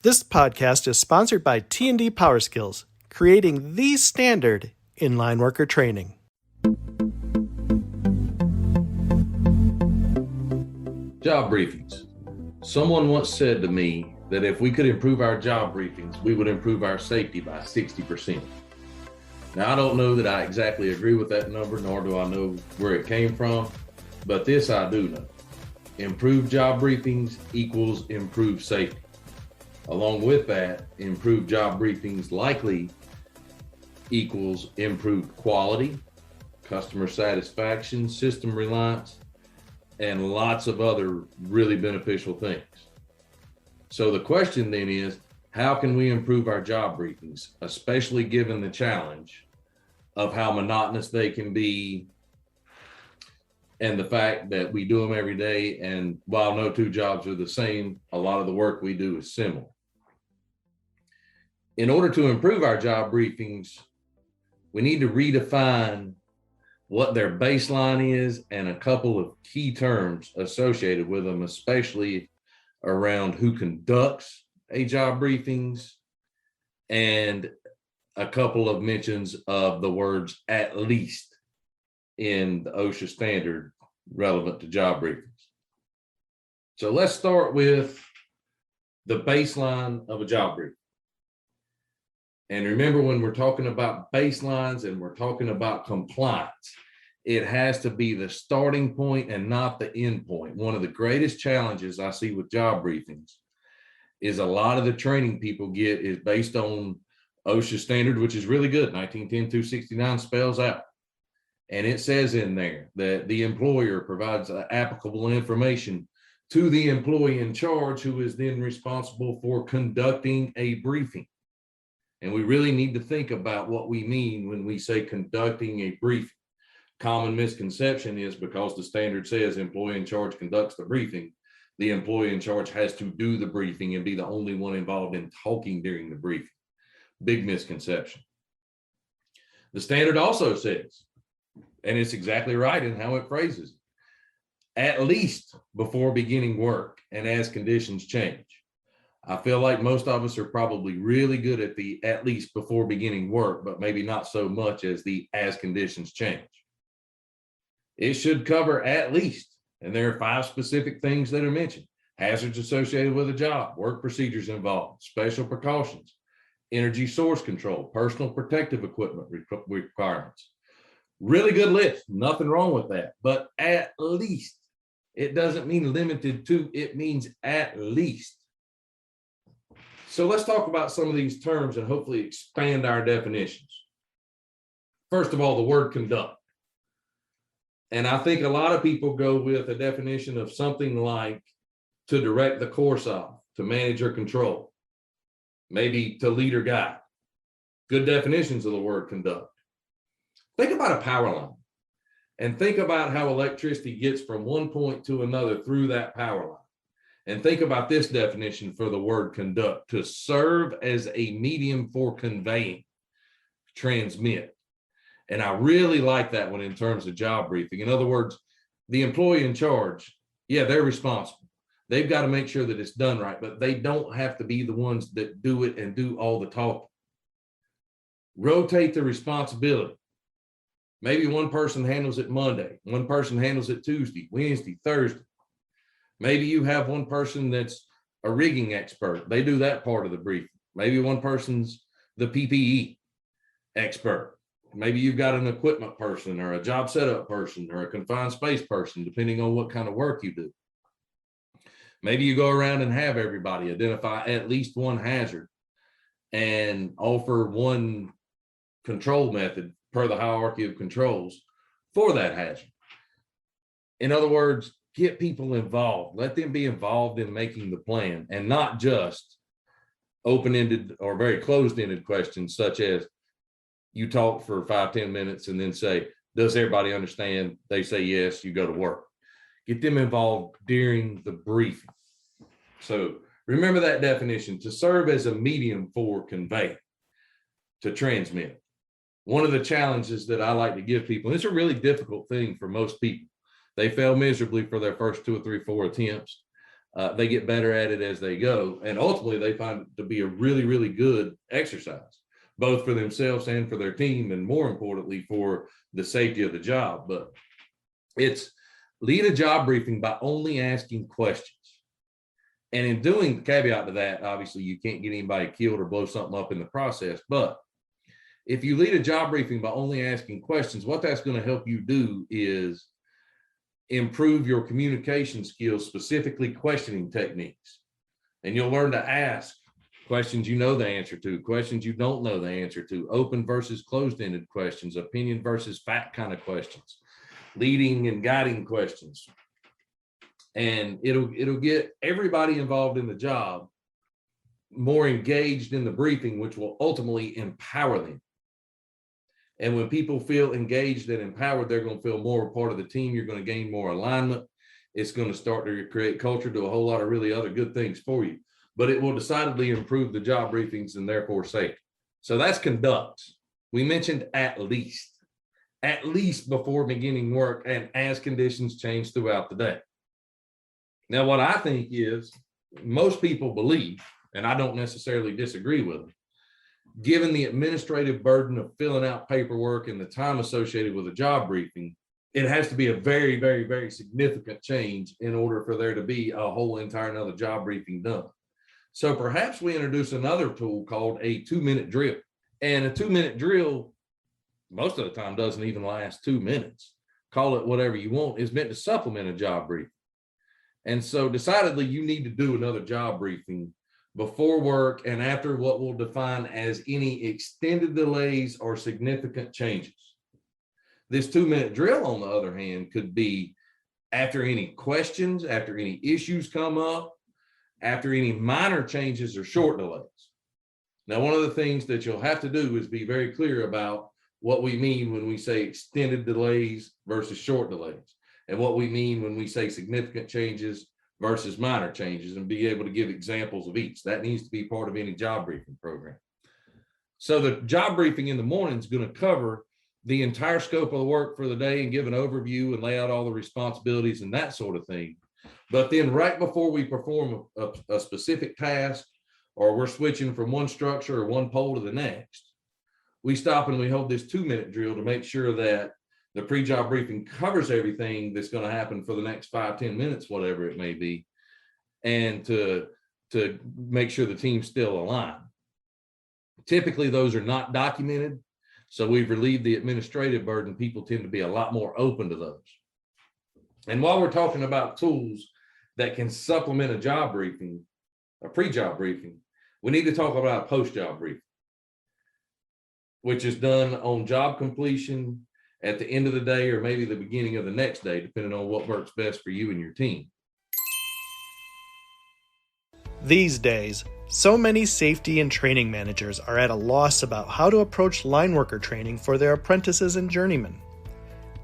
This podcast is sponsored by T&D Power Skills, creating the standard in line worker training. Job briefings. Someone once said to me that if we could improve our job briefings, we would improve our safety by 60%. Now, I don't know that I exactly agree with that number, nor do I know where it came from, but this I do know. Improved job briefings equals improved safety. Along with that, improved job briefings likely equals improved quality, customer satisfaction, system reliance, and lots of other really beneficial things. So the question then is, how can we improve our job briefings, especially given the challenge of how monotonous they can be and the fact that we do them every day, and while no two jobs are the same, a lot of the work we do is similar. In order to improve our job briefings, we need to redefine what their baseline is and a couple of key terms associated with them, especially around who conducts a job briefings and a couple of mentions of the words "at least" in the OSHA standard relevant to job briefings. So let's start with the baseline of a job briefing. And remember, when we're talking about baselines and we're talking about compliance, it has to be the starting point and not the end point. One of the greatest challenges I see with job briefings is a lot of the training people get is based on OSHA standard, which is really good. 1910-269 spells out. And it says in there that the employer provides applicable information to the employee in charge, who is then responsible for conducting a briefing. And we really need to think about what we mean when we say conducting a briefing. Common misconception is because the standard says employee in charge conducts the briefing, the employee in charge has to do the briefing and be the only one involved in talking during the briefing. Big misconception. The standard also says, and it's exactly right in how it phrases it, at least before beginning work and as conditions change. I feel like most of us are probably really good at the at least before beginning work, but maybe not so much as the as conditions change. It should cover at least, and there are 5 specific things that are mentioned: hazards associated with a job, work procedures involved, special precautions, energy source control, personal protective equipment requirements. Really good list, nothing wrong with that, but at least, it doesn't mean limited to, it means at least. So let's talk about some of these terms and hopefully expand our definitions. First of all, the word conduct. And I think a lot of people go with a definition of something like to direct the course of, to manage or control, maybe to lead or guide. Good definitions of the word conduct. Think about a power line and think about how electricity gets from one point to another through that power line. And think about this definition for the word conduct: to serve as a medium for conveying, transmit. And I really like that one in terms of job briefing. In other words, the employee in charge, yeah, they're responsible. They've got to make sure that it's done right, but they don't have to be the ones that do it and do all the talking. Rotate the responsibility. Maybe one person handles it Monday, one person handles it Tuesday, Wednesday, Thursday. Maybe you have one person that's a rigging expert. They do that part of the briefing. Maybe one person's the PPE expert. Maybe you've got an equipment person or a job setup person or a confined space person, depending on what kind of work you do. Maybe you go around and have everybody identify at least one hazard and offer one control method per the hierarchy of controls for that hazard. In other words, get people involved. Let them be involved in making the plan, and not just open-ended or very closed-ended questions such as you talk for 5-10 minutes and then say, does everybody understand? They say yes, you go to work. Get them involved during the briefing. So remember that definition: to serve as a medium for convey, to transmit. One of the challenges that I like to give people, and it's a really difficult thing for most people, they fail miserably for their first 2 or 3, 4 attempts. They get better at it as they go. And ultimately, they find it to be a really, really good exercise, both for themselves and for their team, and more importantly, for the safety of the job. But it's lead a job briefing by only asking questions. And in doing, the caveat to that, obviously, you can't get anybody killed or blow something up in the process. But if you lead a job briefing by only asking questions, what that's going to help you do is improve your communication skills, specifically questioning techniques. And you'll learn to ask questions you know the answer to, questions you don't know the answer to, open versus closed-ended questions, opinion versus fact kind of questions, leading and guiding questions. And it'll get everybody involved in the job more engaged in the briefing, which will ultimately empower them. And when people feel engaged and empowered, they're going to feel more a part of the team. You're going to gain more alignment. It's going to start to create culture, do a whole lot of really other good things for you. But it will decidedly improve the job briefings and therefore safety. So that's conduct. We mentioned at least before beginning work and as conditions change throughout the day. Now, what I think is most people believe, and I don't necessarily disagree with them, given the administrative burden of filling out paperwork and the time associated with a job briefing, it has to be a very, very, very significant change in order for there to be a whole entire another job briefing done. So perhaps we introduce another tool called a 2-minute drill. And a 2-minute drill, most of the time, doesn't even last 2 minutes. Call it whatever you want. It's meant to supplement a job briefing. And so decidedly, you need to do another job briefing before work and after what we'll define as any extended delays or significant changes. This 2-minute drill, on the other hand, could be after any questions, after any issues come up, after any minor changes or short delays. Now, one of the things that you'll have to do is be very clear about what we mean when we say extended delays versus short delays, and what we mean when we say significant changes versus minor changes, and be able to give examples of each. That needs to be part of any job briefing program. So the job briefing in the morning is going to cover the entire scope of the work for the day and give an overview and lay out all the responsibilities and that sort of thing. But then right before we perform a specific task, or we're switching from one structure or one pole to the next, we stop and we hold this 2-minute drill to make sure that the pre-job briefing covers everything that's going to happen for the next 5-10 minutes, whatever it may be, and to make sure the team's still aligned. Typically, those are not documented, so we've relieved the administrative burden. People tend to be a lot more open to those. And while we're talking about tools that can supplement a job briefing, a pre-job briefing, we need to talk about a post-job briefing, which is done on job completion at the end of the day, or maybe the beginning of the next day, depending on what works best for you and your team. These days, so many safety and training managers are at a loss about how to approach line worker training for their apprentices and journeymen.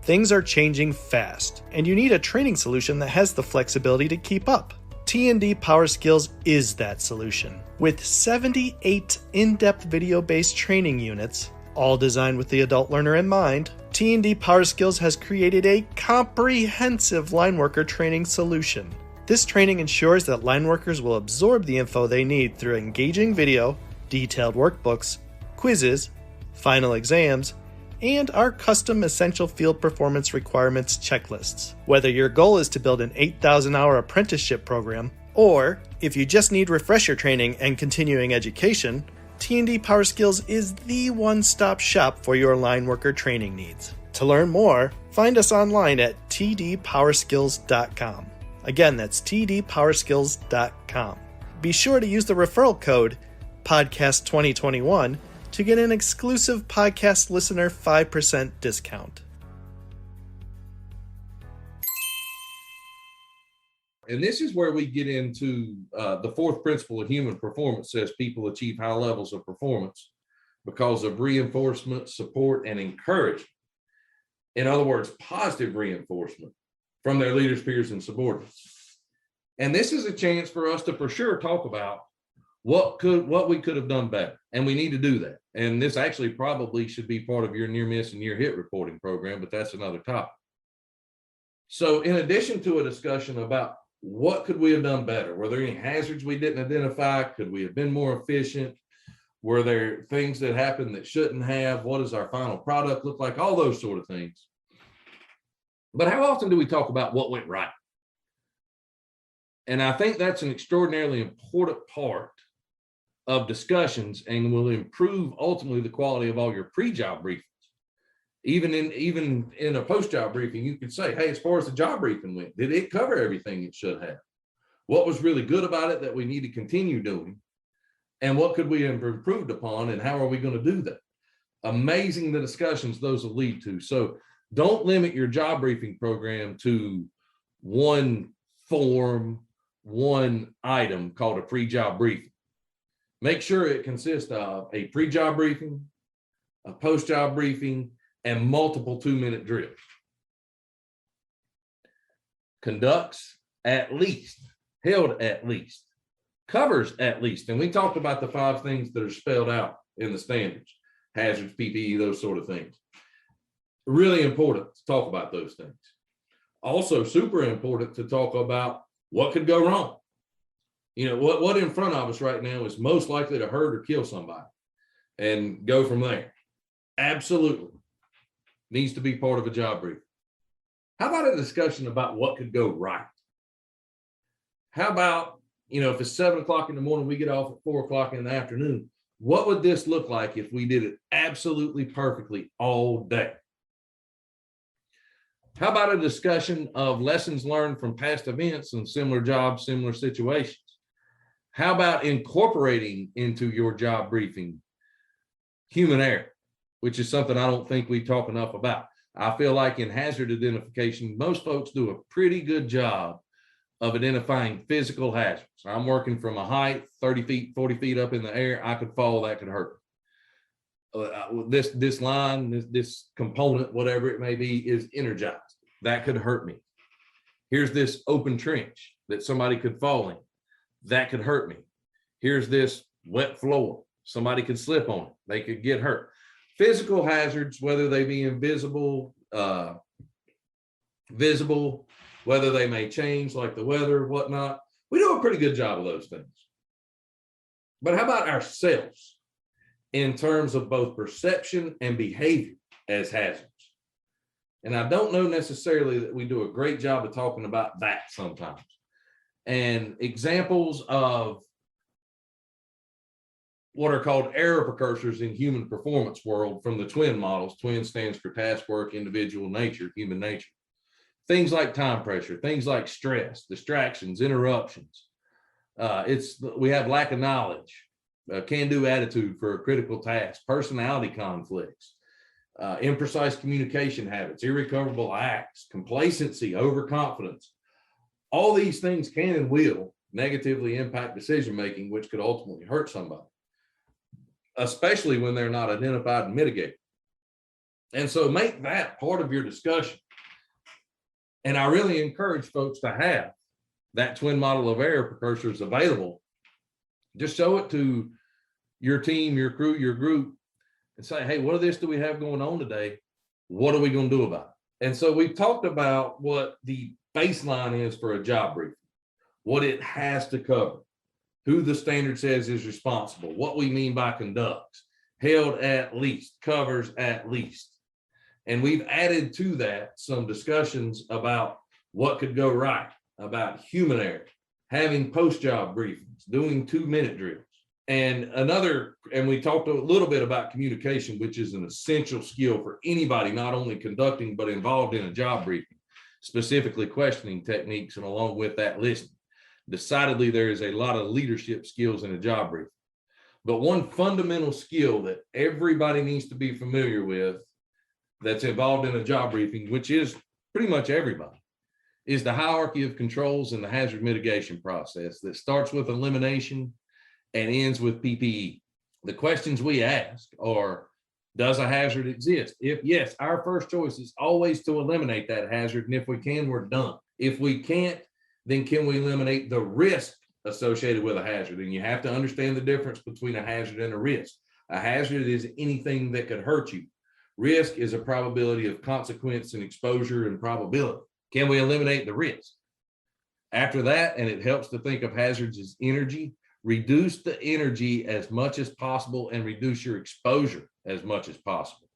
Things are changing fast, and you need a training solution that has the flexibility to keep up. T&D Power Skills is that solution. With 78 in-depth video-based training units, all designed with the adult learner in mind, T&D Power Skills has created a comprehensive line worker training solution. This training ensures that line workers will absorb the info they need through engaging video, detailed workbooks, quizzes, final exams, and our custom essential field performance requirements checklists. Whether your goal is to build an 8,000-hour apprenticeship program, or if you just need refresher training and continuing education, T&D Power Skills is the one-stop shop for your line worker training needs. To learn more, find us online at tdpowerskills.com. Again, that's tdpowerskills.com. Be sure to use the referral code PODCAST2021 to get an exclusive podcast listener 5% discount. And this is where we get into the fourth principle of human performance. Says people achieve high levels of performance because of reinforcement, support, and encouragement. In other words, positive reinforcement from their leaders, peers, and subordinates. And this is a chance for us to for sure talk about what we could have done better. And we need to do that. And this actually probably should be part of your near miss and near hit reporting program, but that's another topic. So in addition to a discussion about What could we have done better? Were there any hazards we didn't identify? Could we have been more efficient? Were there things that happened that shouldn't have? What does our final product look like? All those sort of things. But how often do we talk about what went right? And I think that's an extraordinarily important part of discussions and will improve ultimately the quality of all your pre-job briefings. Even in a post-job briefing, you could say, hey, as far as the job briefing went, did it cover everything it should have? What was really good about it that we need to continue doing? And what could we have improved upon, and how are we going to do that? Amazing the discussions those will lead to. So don't limit your job briefing program to one form, one item called a pre-job briefing. Make sure it consists of a pre-job briefing, a post-job briefing, and multiple 2-minute drills. Conducts at least, held at least, covers at least. And we talked about the 5 things that are spelled out in the standards, hazards, PPE, those sort of things. Really important to talk about those things. Also super important to talk about what could go wrong. You know, what in front of us right now is most likely to hurt or kill somebody, and go from there. Absolutely needs to be part of a job briefing. How about a discussion about what could go right? How about, you know, if it's 7 o'clock in the morning, we get off at 4 o'clock in the afternoon, what would this look like if we did it absolutely perfectly all day? How about a discussion of lessons learned from past events and similar jobs, similar situations? How about incorporating into your job briefing human error, which is something I don't think we talk enough about. I feel like in hazard identification, most folks do a pretty good job of identifying physical hazards. I'm working from a height, 30 feet, 40 feet up in the air. I could fall, that could hurt. This line, this component, whatever it may be, is energized. That could hurt me. Here's this open trench that somebody could fall in. That could hurt me. Here's this wet floor. Somebody could slip on it. They could get hurt. Physical hazards, whether they be invisible, visible, whether they may change like the weather, whatnot. We do a pretty good job of those things. But how about ourselves in terms of both perception and behavior as hazards? And I don't know necessarily that we do a great job of talking about that sometimes. And examples of what are called error precursors in human performance world from the twin models. Twin stands for task, work, individual, nature, human nature. Things like time pressure, things like stress, distractions, interruptions. We have lack of knowledge, can-do attitude for a critical task, personality conflicts, imprecise communication habits, irrecoverable acts, complacency, overconfidence. All these things can and will negatively impact decision-making, which could ultimately hurt somebody, especially when they're not identified and mitigated. And so make that part of your discussion. And I really encourage folks to have that twin model of error precursors available. Just show it to your team, your crew, your group, and say, hey, what of this do we have going on today? What are we going to do about it? And so we've talked about what the baseline is for a job briefing, what it has to cover, who the standard says is responsible, what we mean by conducts, held at least, covers at least. And we've added to that some discussions about what could go right, about human error, having post-job briefings, doing 2-minute drills. And we talked a little bit about communication, which is an essential skill for anybody, not only conducting, but involved in a job briefing, specifically questioning techniques, and along with that, listening. Decidedly, there is a lot of leadership skills in a job briefing. But one fundamental skill that everybody needs to be familiar with that's involved in a job briefing, which is pretty much everybody, is the hierarchy of controls in the hazard mitigation process that starts with elimination and ends with PPE. The questions we ask are, does a hazard exist? If yes, our first choice is always to eliminate that hazard. And if we can, we're done. If we can't, then can we eliminate the risk associated with a hazard? And you have to understand the difference between a hazard and a risk. A hazard is anything that could hurt you. Risk is a probability of consequence and exposure and probability. Can we eliminate the risk? After that, and it helps to think of hazards as energy, reduce the energy as much as possible and reduce your exposure as much as possible.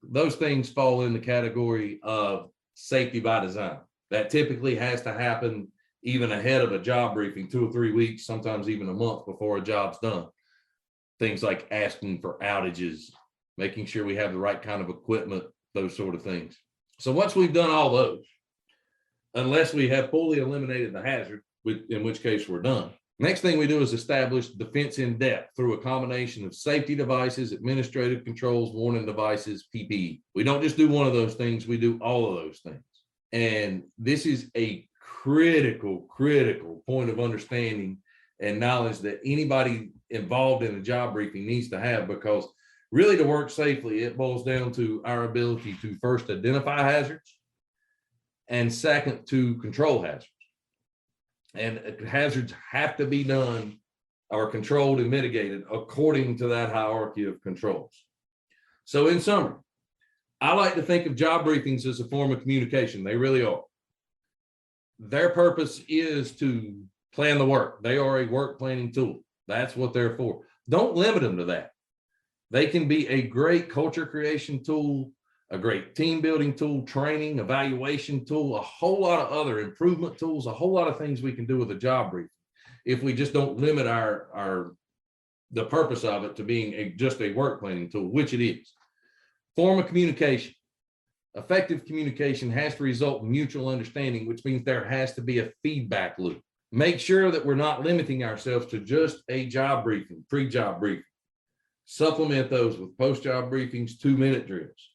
Those things fall in the category of safety by design. That typically has to happen even ahead of a job briefing, 2 or 3 weeks, sometimes even a month before a job's done. Things like asking for outages, making sure we have the right kind of equipment, those sort of things. So once we've done all those, unless we have fully eliminated the hazard, in which case we're done. Next thing we do is establish defense in depth through a combination of safety devices, administrative controls, warning devices, PPE. We don't just do one of those things, we do all of those things. And this is a critical point of understanding and knowledge that anybody involved in a job briefing needs to have, because really to work safely, it boils down to our ability to first identify hazards and second to control hazards. And hazards have to be done or controlled and mitigated according to that hierarchy of controls. So in summary, I like to think of job briefings as a form of communication. They really are. Their purpose is to plan the work. They are a work planning tool. That's what they're for. Don't limit them to that. They can be a great culture creation tool, a great team building tool, training, evaluation tool, a whole lot of other improvement tools, a whole lot of things we can do with a job briefing if we just don't limit the purpose of it to being just a work planning tool, which it is. Form of communication. Effective communication has to result in mutual understanding, which means there has to be a feedback loop. Make sure that we're not limiting ourselves to just a job briefing, pre-job briefing. Supplement those with post-job briefings, 2-minute drills.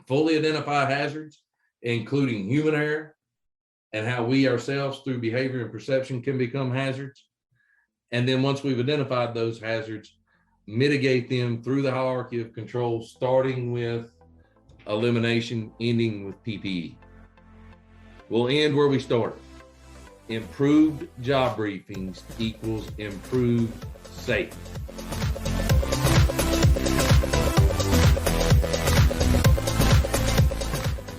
Fully identify hazards, including human error and how we ourselves through behavior and perception can become hazards. And then once we've identified those hazards, mitigate them through the hierarchy of control, starting with elimination, ending with PPE. We'll end where we started. Improved job briefings equals improved safety.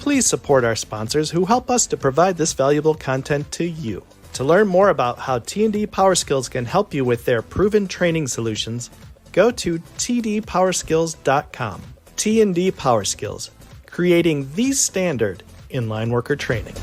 Please support our sponsors who help us to provide this valuable content to you. To learn more about how T&D Power Skills can help you with their proven training solutions, go to tdpowerskills.com. T&D Power Skills, creating the standard in line worker training.